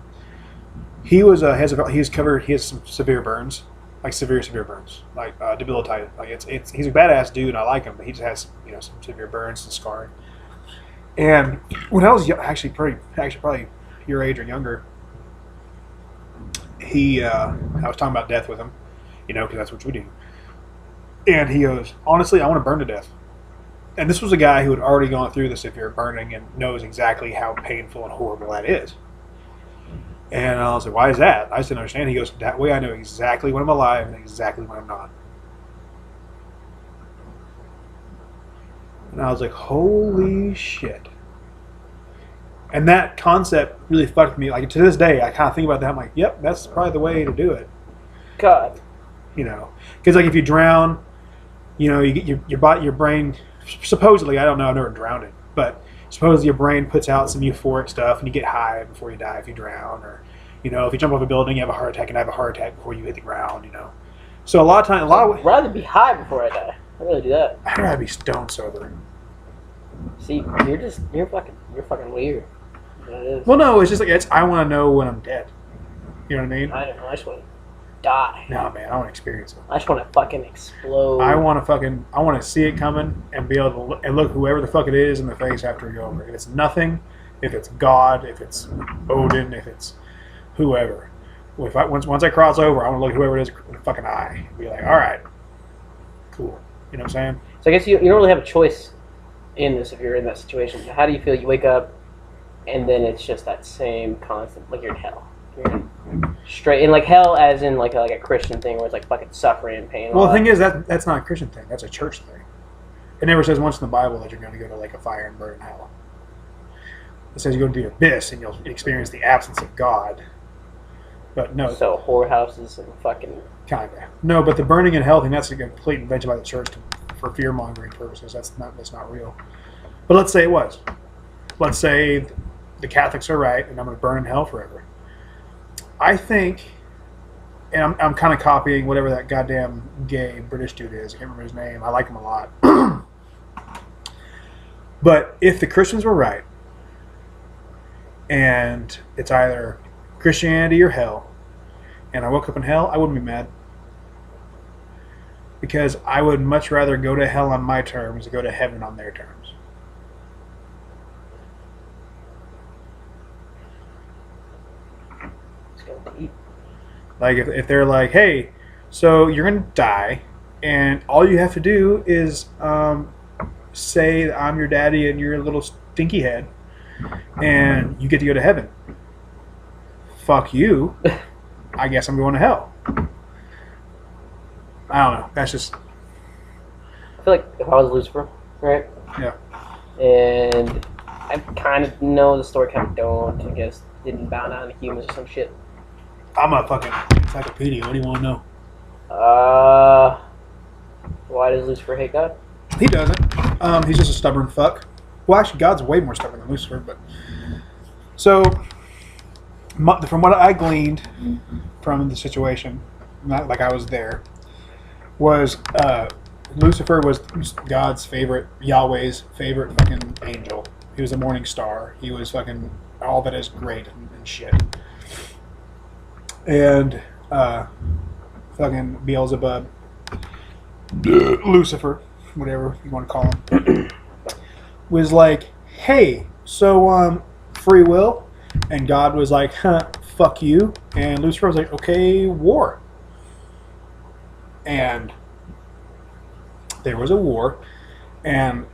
He was he has some severe burns, like severe burns, like debilitated. Like he's a badass dude and I like him, but he just has some severe burns and scarring. And when I was actually probably your age or younger, I was talking about death with him, because that's what we do. And he goes, honestly, I want to burn to death. And this was a guy who had already gone through the severe burning and knows exactly how painful and horrible that is. And I was like, why is that? I just didn't understand. He goes, that way I know exactly when I'm alive and exactly when I'm not. And I was like, holy shit. And that concept really fucked with me. Like, to this day, I kind of think about that. I'm like, yep, that's probably the way to do it. God. Because, like, if you drown, you get your brain, supposedly, I don't know, I've never drowned it, but supposedly your brain puts out some euphoric stuff and you get high before you die if you drown. Or, if you jump off a building, you have a heart attack, and have a heart attack before you hit the ground, So a lot of times, I'd rather be high before I die. I'd really do that. I'd rather be stone sober. See, you're fucking weird. It is. Well, no, it's just like I want to know when I'm dead. You know what I mean? I don't know. I just want to die. No, man, I want to experience it. I just want to fucking explode. I want to see it coming and be able to look whoever the fuck it is in the face after it's over. If it's nothing, if it's God, if it's Odin, if it's whoever. Once I cross over, I want to look at whoever it is in the fucking eye and be like, all right, cool. You know what I'm saying? So I guess you don't really have a choice in this if you're in that situation. How do you feel? You wake up and then it's just that same constant, like you're in hell. You're straight in like hell, as in like a Christian thing where it's like fucking suffering and pain. Well, the thing is that's not a Christian thing. That's a church thing. It never says once in the Bible that you're going to go to like a fire and burn in hell. It says you go to the abyss and you'll experience the absence of God. But no. So whorehouses and fucking. Kinda. No, but the burning in hell thing, that's a complete invention by the church for fear mongering purposes. That's not real. But let's say it was. Let's say the Catholics are right, and I'm going to burn in hell forever. I think, and I'm kind of copying whatever that goddamn gay British dude is. I can't remember his name. I like him a lot. But if the Christians were right, and it's either Christianity or hell, and I woke up in hell, I wouldn't be mad. Because I would much rather go to hell on my terms than go to heaven on their terms. Like if they're like, hey, so you're going to die, and all you have to do is say that I'm your daddy and you're a little stinky head, and you get to go to heaven. Fuck you. I guess I'm going to hell. I don't know. That's just... I feel like if I was Lucifer, right? Yeah. And I kind of know the story, kind of don't. I guess didn't bow down to humans or some shit. I'm a fucking encyclopedia. What do you want to know? Why does Lucifer hate God? He doesn't. He's just a stubborn fuck. Well, actually, God's way more stubborn than Lucifer. But so, from what I gleaned from the situation, not like I was there, was Lucifer was God's favorite, Yahweh's favorite fucking angel. He was a morning star. He was fucking all that is great and shit. And fucking Beelzebub, Lucifer, whatever you want to call him, was like, hey, so free will? And God was like, huh, fuck you. And Lucifer was like, okay, war. And there was a war. And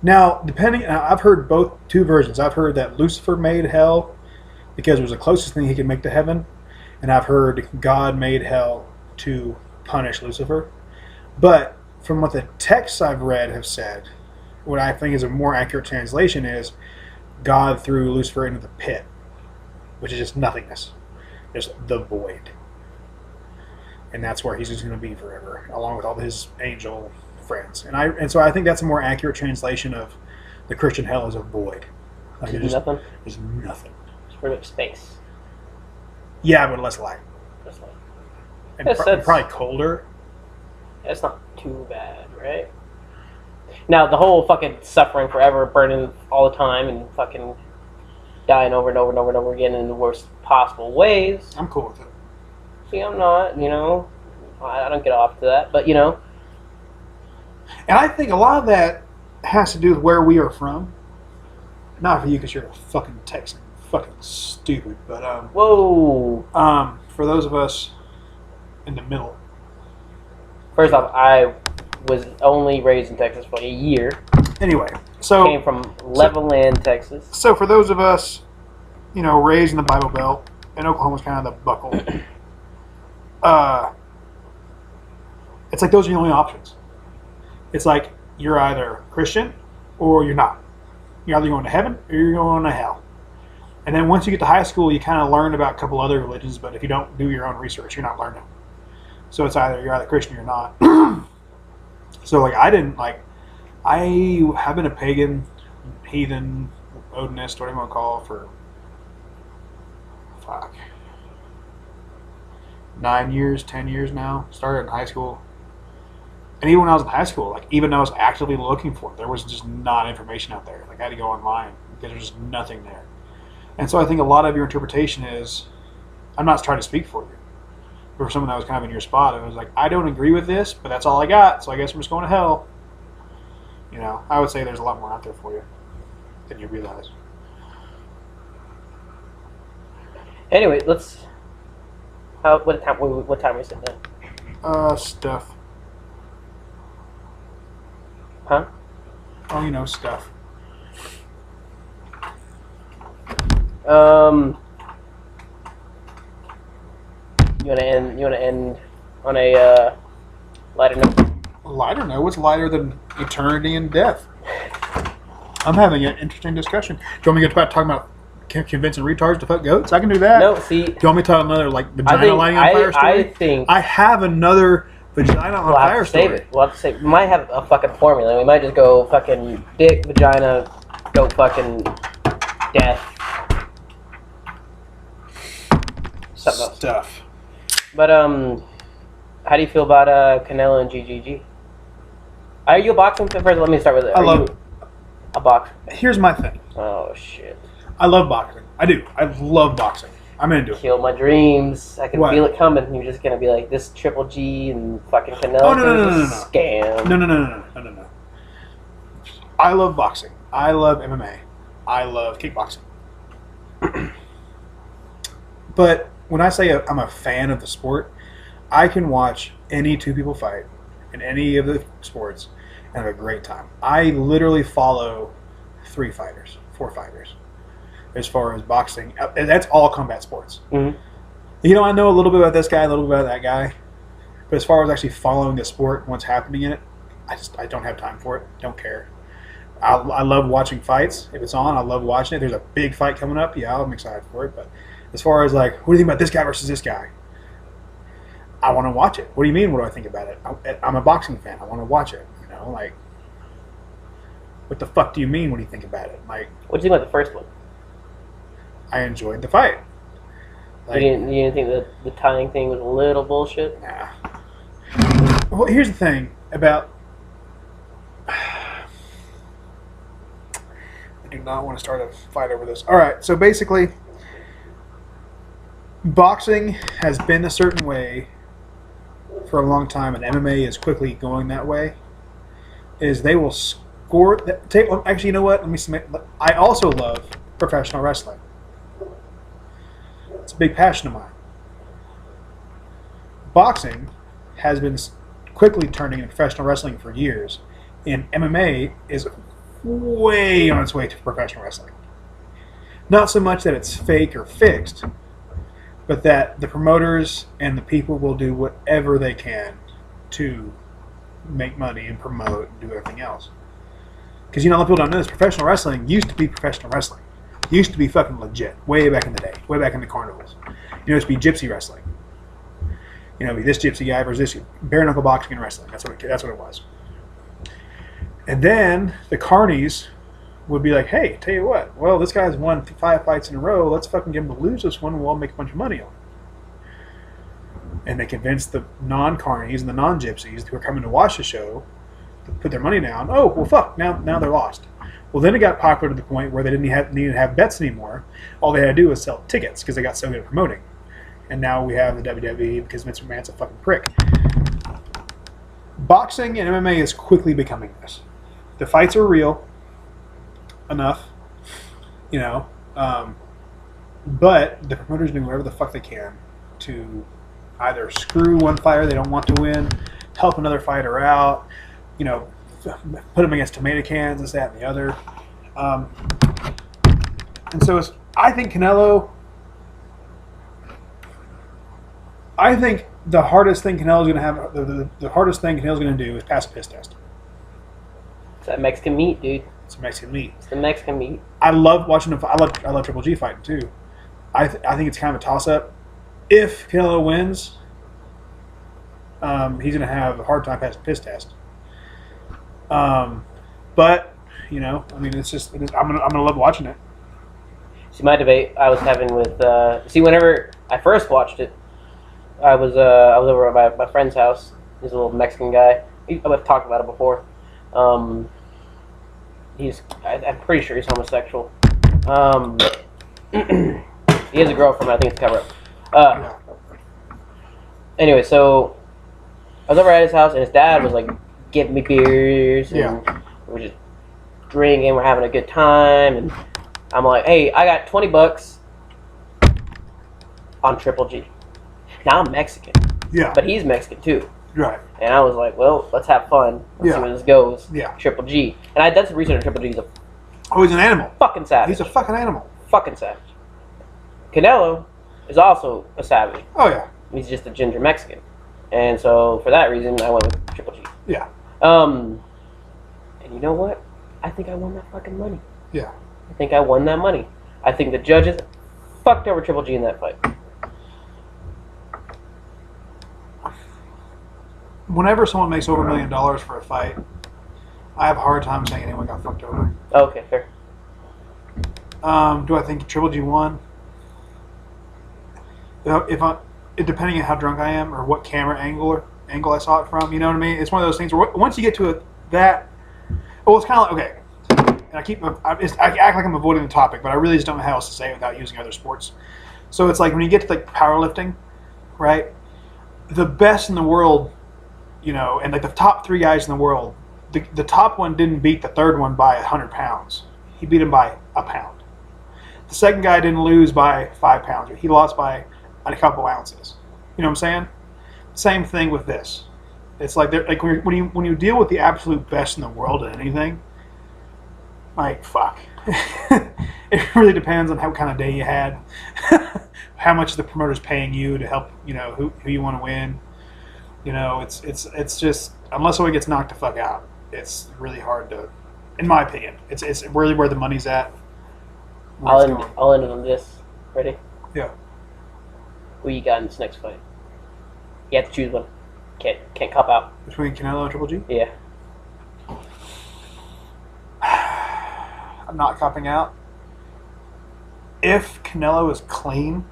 now, I've heard two versions. I've heard that Lucifer made hell because it was the closest thing he could make to heaven. And I've heard God made hell to punish Lucifer. But from what the texts I've read have said, what I think is a more accurate translation is God threw Lucifer into the pit, which is just nothingness, just the void. And that's where he's just going to be forever, along with all his angel friends. And so I think that's a more accurate translation of the Christian hell as a void. Like There's nothing? There's nothing. It's pretty much space. Yeah, but less light. Less light. And probably colder. That's not too bad, right? Now, the whole fucking suffering forever, burning all the time, and fucking dying over and over and over and over again in the worst possible ways. I'm cool with it. See, I'm not, I don't get off to that, but, And I think a lot of that has to do with where we are from. Not for you, because you're a fucking Texan. Fucking stupid. But, whoa. for those of us in the middle. First off, I was only raised in Texas for a year. Anyway, so... Came from Levelland, Texas. So for those of us, raised in the Bible Belt, and Oklahoma's kind of the buckle, it's like those are the only options. It's like you're either Christian or you're not. You're either going to heaven or you're going to hell. And then once you get to high school, you kind of learn about a couple other religions, but if you don't do your own research, you're not learning. So it's you're either Christian or you're not. So I have been a pagan, heathen, Odinist, whatever you want to call it, for 9 years, 10 years now. Started in high school. And even when I was in high school, even though I was actively looking for it, there was just not information out there. I had to go online because there's just nothing there. And so I think a lot of your interpretation is, I'm not trying to speak for you, but for someone that was kind of in your spot, it was like, I don't agree with this, but that's all I got, so I guess I'm just going to hell. I would say there's a lot more out there for you than you realize. Anyway, what time are we sitting at? Stuff. Huh? Oh, stuff. You wanna end on a lighter note? Lighter note? What's lighter than eternity and death? I'm having an interesting discussion. Do you want me to talk about convincing retards to fuck goats? I can do that. No, see. Do you want me to tell another vagina lighting on fire story? I have another vagina on fire story. Save it. We'll have to save it. We might have a fucking formula. We might just go fucking dick, vagina, goat fucking death. Something else. Stuff. But how do you feel about Canelo and GGG? Are you a boxing fan? First, let me start with it. I love a boxer. Here's my thing. Oh shit. I love boxing. I do. I love boxing. I'm into it. Kill my dreams. I can feel it coming. You're just gonna be like this Triple G and fucking Canelo. Oh no. Scam. No. I love boxing. I love MMA. I love kickboxing. But when I say I'm a fan of the sport, I can watch any two people fight in any of the sports and have a great time. I literally follow 4 fighters, as far as boxing. That's all combat sports. Mm-hmm. I know a little bit about this guy, a little bit about that guy, but as far as actually following the sport and what's happening in it, I don't have time for it. Don't care. I love watching fights. If it's on, I love watching it. There's a big fight coming up. Yeah, I'm excited for it. But as far as what do you think about this guy versus this guy? I want to watch it. What do you mean? What do I think about it? I'm a boxing fan. I want to watch it. What the fuck do you mean? What do you think about it? What do you think about the first one? I enjoyed the fight. You didn't think that the tying thing was a little bullshit? Nah. Well, here's the thing about. I do not want to start a fight over this. All right, so basically, boxing has been a certain way for a long time, and MMA is quickly going that way. Is they will score. Actually, you know what? I also love professional wrestling. It's a big passion of mine. Boxing has been quickly turning into professional wrestling for years, and MMA is way on its way to professional wrestling. Not so much that it's fake or fixed, but that the promoters and the people will do whatever they can to make money and promote and do everything else. Because, a lot of people don't know this. Professional wrestling used to be professional wrestling. It used to be fucking legit, way back in the day, way back in the carnivals. It used to be gypsy wrestling. Be this gypsy guy versus this bare knuckle boxing and wrestling. That's what it was. And then the carnies would be like, hey, tell you what, well, this guy's won 5 fights in a row. Let's fucking get him to lose this one and we'll all make a bunch of money on it. And they convinced the non-carnies and the non-gypsies who are coming to watch the show put their money down. Oh, well, fuck, now they're lost. Well, then it got popular to the point where they didn't need to have bets anymore. All they had to do was sell tickets because they got so good at promoting. And now we have the WWE because Vince McMahon's a fucking prick. Boxing and MMA is quickly becoming this. The fights are real enough, you know, but the promoters do whatever the fuck they can to either screw one fighter they don't want to win, help another fighter out, you know, put them against tomato cans, this, that, and the other. And so I think the hardest thing Canelo's going to have, the hardest thing Canelo's going to do is pass a piss test. It's that Mexican meat, dude. It's Mexican meat. It's the Mexican meat. I love watching him. I love Triple G fighting too. I think it's kind of a toss up. If Canelo wins, he's going to have a hard time passing a piss test. But you know, I mean, I'm gonna love watching it. See, my debate I was having with whenever I first watched it, I was over at my friend's house. He's a little Mexican guy. I've talked about it before. I'm pretty sure he's homosexual. He has a girlfriend. I think it's a cover up. Anyway, so I was over at his house, and his dad was like giving me beers, and we're just drinking. We're having a good time, and I'm like, "Hey, I got $20 on Triple G." Now I'm Mexican, but he's Mexican too. Right. And I was like, well, let's have fun. Let's see where this goes. Yeah. Triple G. And I did some research on Triple G. He's a he's an animal. Fucking savage. He's a fucking animal. Fucking savage. Canelo is also a savage. Oh, yeah. He's just a ginger Mexican. And so, for that reason, I went with Triple G. Yeah. And you know what? I think I won that fucking money. Yeah. I think I won that money. I think the judges fucked over Triple G in that fight. Whenever someone makes over $1 million for a fight, I have a hard time saying anyone got fucked over. Okay, fair. Do I think Triple G won? Depending on how drunk I am or what camera angle I saw it from, you know what I mean? It's one of those things where once you get to it's kind of like, okay, and I act like I'm avoiding the topic, but I really just don't know how else to say it without using other sports. So it's like when you get to like powerlifting, right? The best in the world, you know, and like the top 3 guys in the world, the top one didn't beat the third one by 100 pounds. He beat him by a pound. The second guy didn't lose by 5 pounds. He lost by a couple ounces. You know what I'm saying? Same thing with this. It's like when you deal with the absolute best in the world at anything, like fuck. It really depends on how kind of day you had, how much the promoter's paying you to help. You know who you want to win. You know, it's just unless someone gets knocked the fuck out, it's really hard to, in my opinion, it's really where the money's at. I'll end it on this. Ready? Yeah. Who you got in this next fight? You have to choose one. Can't cop out. Between Canelo and Triple G? Yeah. I'm not copping out. If Canelo is clean,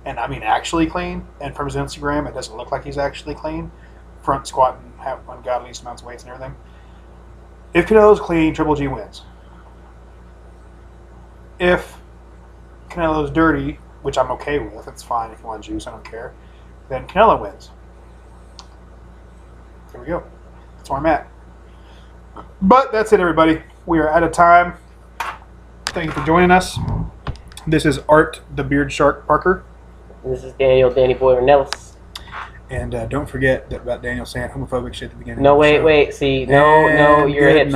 and I mean actually clean, and from his Instagram it doesn't look like he's actually clean, front squatting, ungodly amounts of weights and everything. If Canelo's clean, Triple G wins. If Canelo's dirty, which I'm okay with, it's fine if you want juice, I don't care, then Canelo wins. There we go. That's where I'm at. But that's it, everybody. We are out of time. Thank you for joining us. This is Art the Beard Shark Parker. And this is Danny Boy Ornelas. And don't forget about Daniel saying homophobic shit at the beginning. No, wait. See, no, you're a hipster.